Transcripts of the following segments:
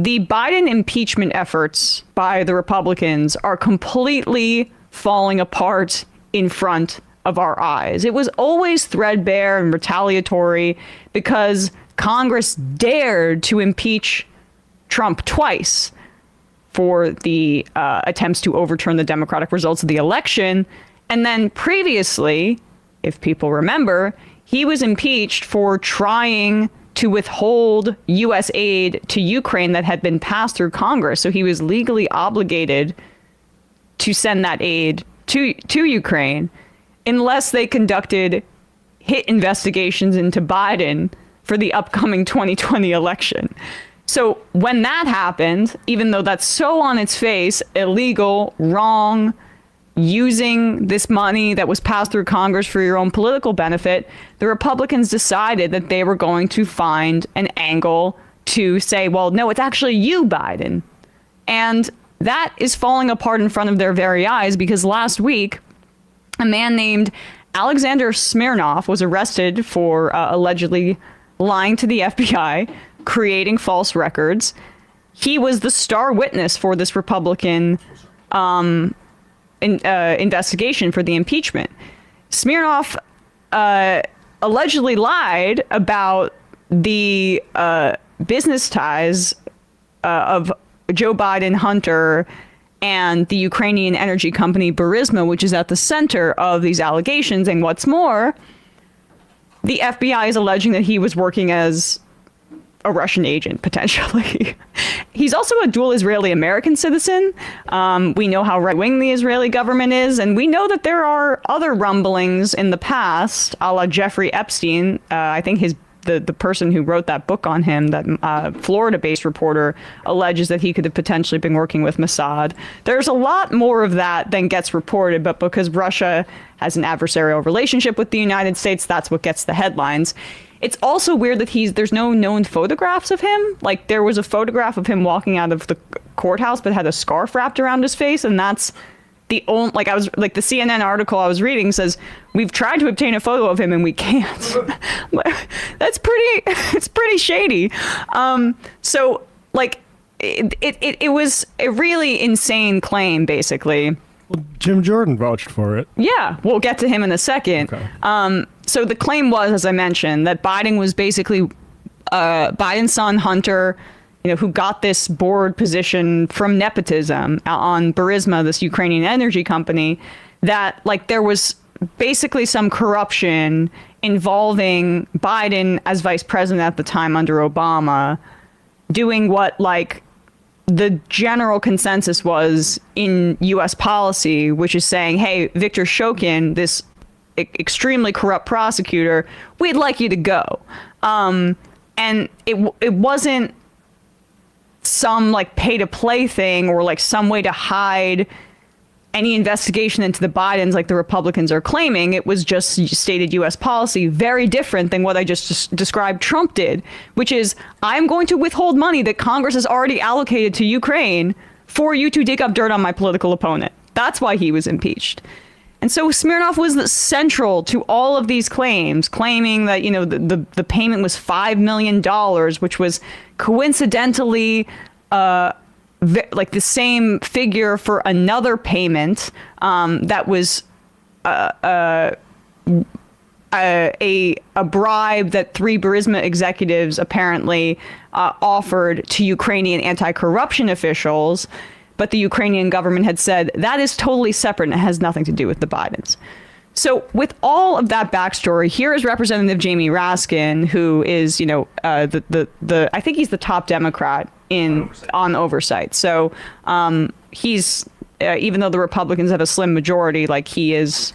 the Biden impeachment efforts by the Republicans are completely falling apart in front of our eyes. It was always threadbare and retaliatory because Congress dared to impeach Trump twice for the attempts to overturn the democratic results of the election. And then previously, if people remember, he was impeached for trying to withhold U.S. aid to Ukraine that had been passed through Congress. So he was legally obligated to send that aid to Ukraine unless they conducted hit investigations into Biden for the upcoming 2020 election. So when that happened, even though that's so on its face, illegal, wrong, using this money that was passed through Congress for your own political benefit, the Republicans decided that they were going to find an angle to say, well, no, it's actually you, Biden. And that is falling apart in front of their very eyes because last week, a man named Alexander Smirnov was arrested for allegedly lying to the FBI, creating false records. He was the star witness for this Republican investigation for the impeachment. Smirnov allegedly lied about the business ties of Joe Biden, Hunter, and the Ukrainian energy company Burisma, which is at the center of these allegations. And what's more, the FBI is alleging that he was working as a Russian agent, potentially. He's also a dual Israeli-American citizen. We know how right-wing the Israeli government is, and we know that there are other rumblings in the past, a la Jeffrey Epstein. I think the person who wrote that book on him, that Florida-based reporter, alleges that he could have potentially been working with Mossad. There's a lot more of that than gets reported, but because Russia has an adversarial relationship with the United States, that's what gets the headlines. It's also weird that there's no known photographs of him. Like, there was a photograph of him walking out of the courthouse, but had a scarf wrapped around his face. And that's the only, the CNN article I was reading says, we've tried to obtain a photo of him and we can't. It's pretty shady. So it was a really insane claim, basically. Well, Jim Jordan vouched for it. Yeah, we'll get to him in a second. Okay. So the claim was, as I mentioned, that Biden was basically Biden's son, Hunter, who got this board position from nepotism on Burisma, this Ukrainian energy company, that there was basically some corruption involving Biden as vice president at the time under Obama, doing what the general consensus was in U.S. policy, which is saying, hey, Viktor Shokin, this extremely corrupt prosecutor, we'd like you to go. And it wasn't some pay to play thing or some way to hide any investigation into the Bidens like the Republicans are claiming. It was just stated U.S. policy, very different than what I just described Trump did, which is, I'm going to withhold money that Congress has already allocated to Ukraine for you to dig up dirt on my political opponent. That's why he was impeached. And so Smirnov was central to all of these claims, claiming that, the payment was $5 million, which was coincidentally the same figure for another payment that was a bribe that 3 Burisma executives apparently offered to Ukrainian anti-corruption officials. But the Ukrainian government had said that is totally separate and it has nothing to do with the Bidens. So with all of that backstory, here is Representative Jamie Raskin, who is, I think he's the top Democrat on oversight. So he's, even though the Republicans have a slim majority, he is,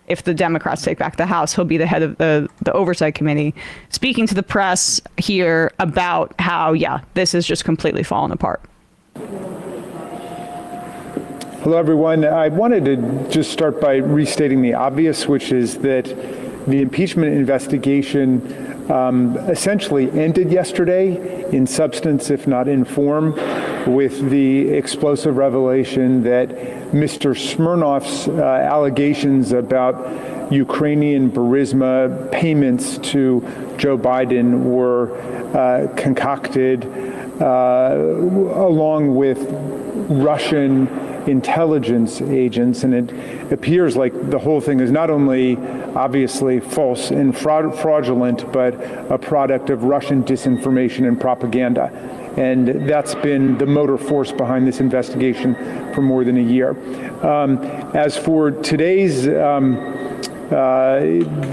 if the Democrats take back the House, he'll be the head of the oversight committee, speaking to the press here about how, this is just completely fallen apart. Hello, everyone. I wanted to just start by restating the obvious, which is that the impeachment investigation essentially ended yesterday in substance, if not in form, with the explosive revelation that Mr. Smirnov's allegations about Ukrainian Burisma payments to Joe Biden were concocted along with Russian intelligence agents, and it appears like the whole thing is not only obviously false and fraudulent, but a product of Russian disinformation and propaganda. And that's been the motor force behind this investigation for more than a year. As for today's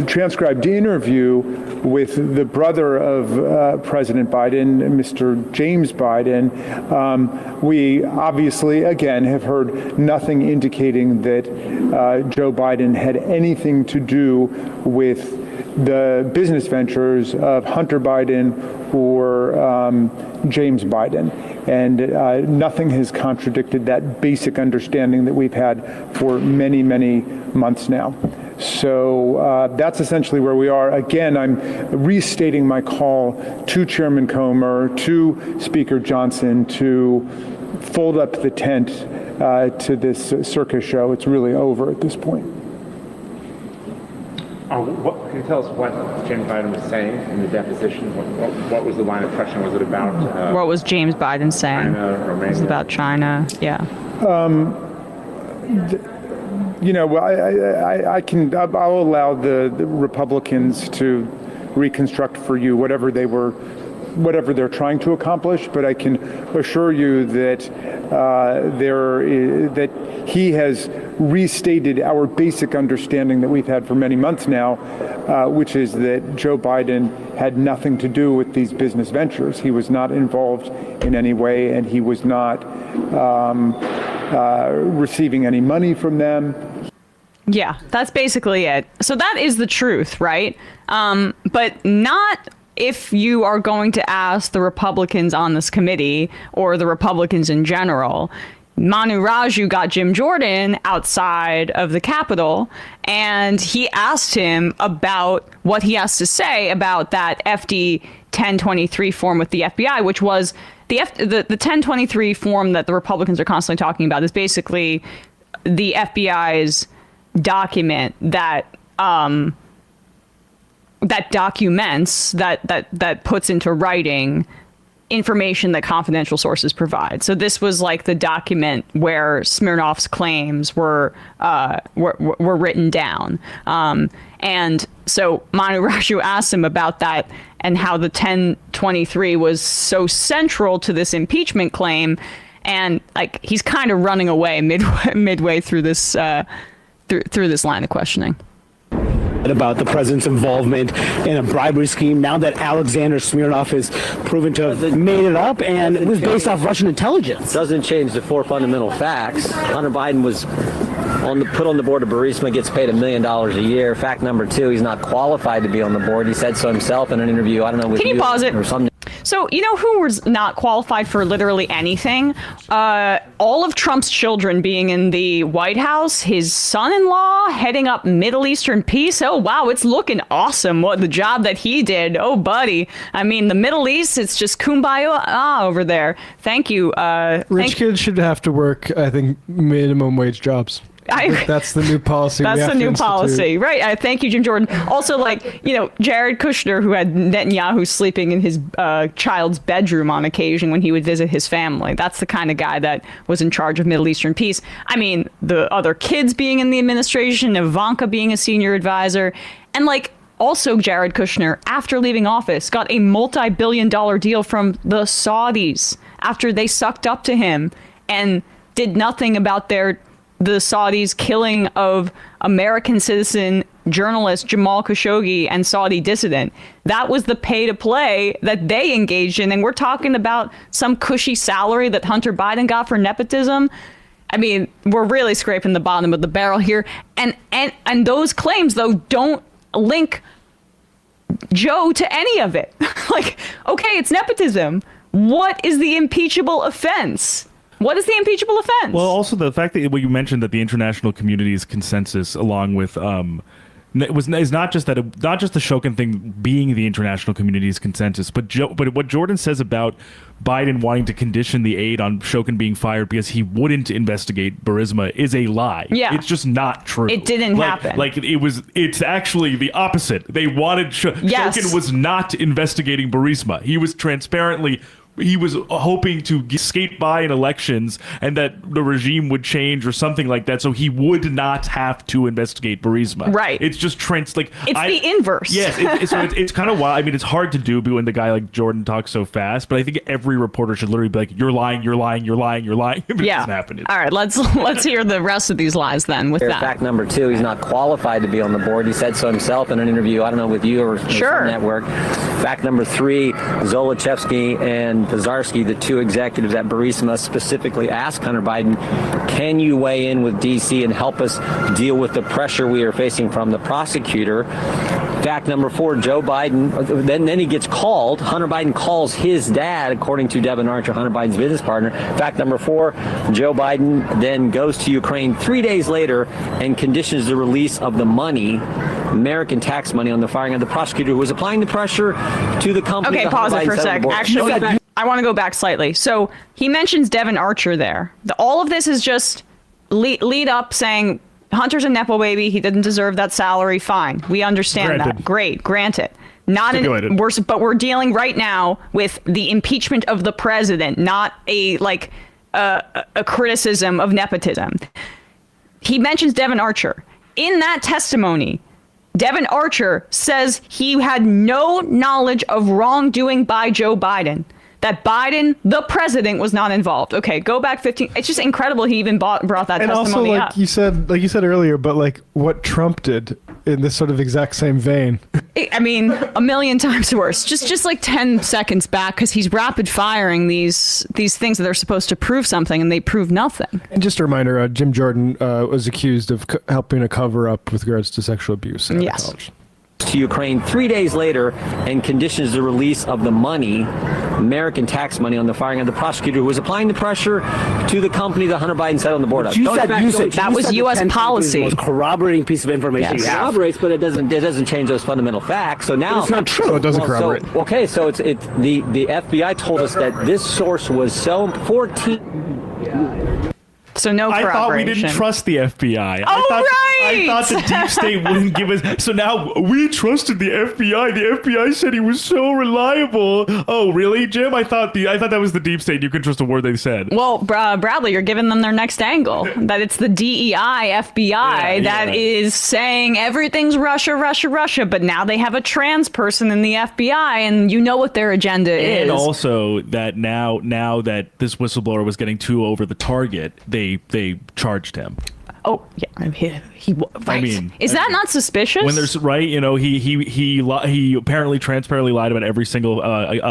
transcribed interview with the brother of President Biden, Mr. James Biden, we obviously, again, have heard nothing indicating that Joe Biden had anything to do with the business ventures of Hunter Biden or James Biden. And nothing has contradicted that basic understanding that we've had for many, many months now. So that's essentially where we are. Again, I'm restating my call to Chairman Comer, to Speaker Johnson, to fold up the tent to this circus show. It's really over at this point. Can you tell us what James Biden was saying in the deposition? What was the line of questioning? Was it about what was James Biden saying? China, Romania? It was about China. Yeah. You know, I'll allow the Republicans to reconstruct for you whatever they're trying to accomplish, but I can assure you that that he has restated our basic understanding that we've had for many months now, which is that Joe Biden had nothing to do with these business ventures. He was not involved in any way, and he was not receiving any money from them. Yeah, that's basically it. So that is the truth, right? But not if you are going to ask the Republicans on this committee or the Republicans in general. Manu Raju got Jim Jordan outside of the Capitol, and he asked him about what he has to say about that FD 1023 form with the FBI, which was the 1023 form that the Republicans are constantly talking about is basically the FBI's document that documents that puts into writing information that confidential sources provide. So this was like the document where Smirnov's claims were written down. And so Manu Raju asked him about that and how the 1023 was so central to this impeachment claim. And like he's kind of running away midway through this through this line of questioning. About the president's involvement in a bribery scheme now that Alexander Smirnov has proven to have made it up, and it was based off Russian intelligence. Doesn't change the four fundamental facts. Hunter Biden was put on the board of Burisma, gets paid $1 million a year. Fact number two, he's not qualified to be on the board. He said so himself in an interview. I don't know. Can you pause it? Or something. So, you know who was not qualified for literally anything? All of Trump's children being in the White House, his son-in-law heading up Middle Eastern peace. Oh, wow, it's looking awesome, what the job that he did. Oh, buddy. I mean, the Middle East, it's just kumbaya over there. Thank you. Rich kids should have to work, I think, minimum wage jobs. That's the new policy. That's the new policy, right? Thank you, Jim Jordan. Also, like, you know, Jared Kushner, who had Netanyahu sleeping in his child's bedroom on occasion when he would visit his family. That's the kind of guy that was in charge of Middle Eastern peace. I mean, the other kids being in the administration, Ivanka being a senior advisor, and like also Jared Kushner, after leaving office, got a multi-billion-dollar deal from the Saudis after they sucked up to him and did nothing about the Saudis' killing of American citizen journalist Jamal Khashoggi and Saudi dissident. That was the pay-to-play that they engaged in. And we're talking about some cushy salary that Hunter Biden got for nepotism. I mean, we're really scraping the bottom of the barrel here. And those claims, though, don't link Joe to any of it. Like, okay, it's nepotism. What is the impeachable offense? What is the impeachable offense? Well, also the fact that you mentioned that the international community's consensus, along with is not just the Shokin thing being the international community's consensus, but what Jordan says about Biden wanting to condition the aid on Shokin being fired because he wouldn't investigate Burisma is a lie. Yeah, it's just not true. It didn't happen. It's actually the opposite. They wanted Shokin was not investigating Burisma. He was transparently hoping to skate by in elections and that the regime would change or something like that, so he would not have to investigate Burisma. Right. It's just Trent's like it's the inverse. Yes. It's kind of wild. I mean, it's hard to do when the guy like Jordan talks so fast, but I think every reporter should literally be like, "You're lying. You're lying. You're lying. You're lying." It doesn't happen. All right. Let's hear the rest of these lies then. With that. Fact number 2, he's not qualified to be on the board. He said so himself in an interview. I don't know with you or Sure. some network. Fact number 3, Zolochevsky and Pizarski, the 2 executives at Burisma, specifically asked Hunter Biden, "Can you weigh in with D.C. and help us deal with the pressure we are facing from the prosecutor?" Fact number 4, Joe Biden, then he gets called. Hunter Biden calls his dad, according to Devin Archer, Hunter Biden's business partner. Fact number 4, Joe Biden then goes to Ukraine 3 days later and conditions the release of the money, American tax money, on the firing of the prosecutor who was applying the pressure to the company. Okay, pause it for a sec. Actually, I want to go back slightly. So he mentions Devin Archer there. All of this is just lead up saying Hunter's a Nepo baby. He didn't deserve that salary. Fine. We understand that. Great. Granted. But we're dealing right now with the impeachment of the president, not a criticism of nepotism. He mentions Devin Archer. In that testimony, Devin Archer says he had no knowledge of wrongdoing by Joe Biden, that Biden, the president, was not involved. Okay, go back 15. It's just incredible he even brought that and testimony also, up. You said earlier, but like what Trump did in this sort of exact same vein. I mean, a million times worse. Just like 10 seconds back, because he's rapid firing these things that are supposed to prove something, and they prove nothing. And just a reminder, Jim Jordan was accused of helping a cover up with regards to sexual abuse in college. To Ukraine 3 days later and conditions the release of the money, American tax money, on the firing of the prosecutor who was applying the pressure to the company that Hunter Biden sat on the board of. That was U.S. policy. The most corroborating piece of information. Yes. It corroborates, but it doesn't change those fundamental facts. So now it's not true. So it doesn't corroborate. So the FBI told us that this source was so 14. So no corroboration. I thought we didn't trust the FBI. Right! I thought the deep state wouldn't give us. So now we trusted the FBI. The FBI said he was so reliable. Oh, really, Jim? I thought that was the deep state. You can trust a word they said. Well, Bradley, you're giving them their next angle. That it's the DEI, FBI that is saying everything's Russia, Russia, Russia. But now they have a trans person in the FBI, and you know what their agenda is. And also that now that this whistleblower was getting too over the target, they charged him. Oh yeah, he right. I mean, is that not suspicious? When there's he apparently transparently lied about every single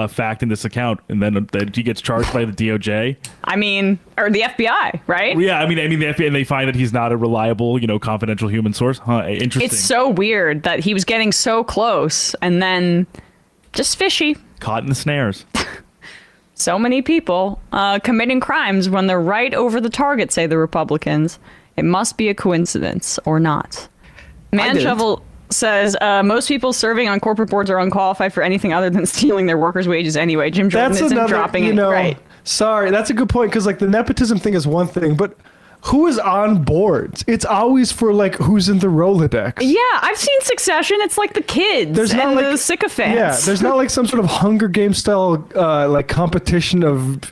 fact in this account, and then he gets charged by the DOJ. I mean, or the FBI, right? Yeah, I mean the FBI, and they find that he's not a reliable, confidential human source. Interesting. It's so weird that he was getting so close, and then just fishy. Caught in the snares. So many people committing crimes when they're right over the target, say the Republicans. It must be a coincidence or not. Man Shovel says most people serving on corporate boards are unqualified for anything other than stealing their workers' wages anyway. Jim Jordan isn't dropping it. Right. Sorry, that's a good point, because like the nepotism thing is one thing, but who is on boards? It's always for like who's in the Rolodex. Yeah, I've seen Succession. It's like the kids and the sycophants. Yeah, there's not like some sort of Hunger Games style like competition of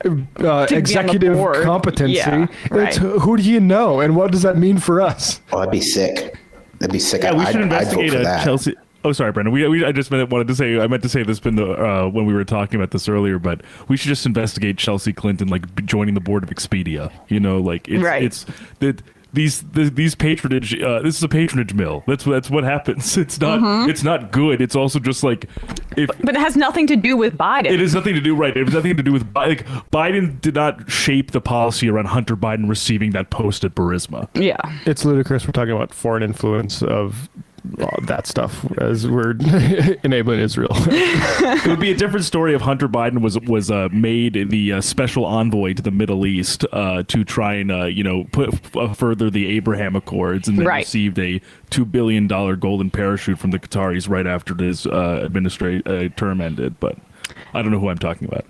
executive competency. Yeah, right. It's who do you know, and what does that mean for us? Oh, I'd be sick. That'd be sick. Yeah, we should investigate I'd vote for that. Chelsea. Oh, sorry, Brendan. I meant to say this when we were talking about this earlier, but we should just investigate Chelsea Clinton joining the board of Expedia. These patronage. This is a patronage mill. That's what happens. It's not. It's not good. It's also just like But it has nothing to do with Biden. It has nothing to do It has nothing to do with Biden did not shape the policy around Hunter Biden receiving that post at Burisma. Yeah, it's ludicrous. We're talking about foreign influence of that stuff as we're enabling Israel. It would be a different story if Hunter Biden was made the special envoy to the Middle East to try and further the Abraham Accords, and then received a $2 billion golden parachute from the Qataris right after his term ended. But I don't know who I'm talking about.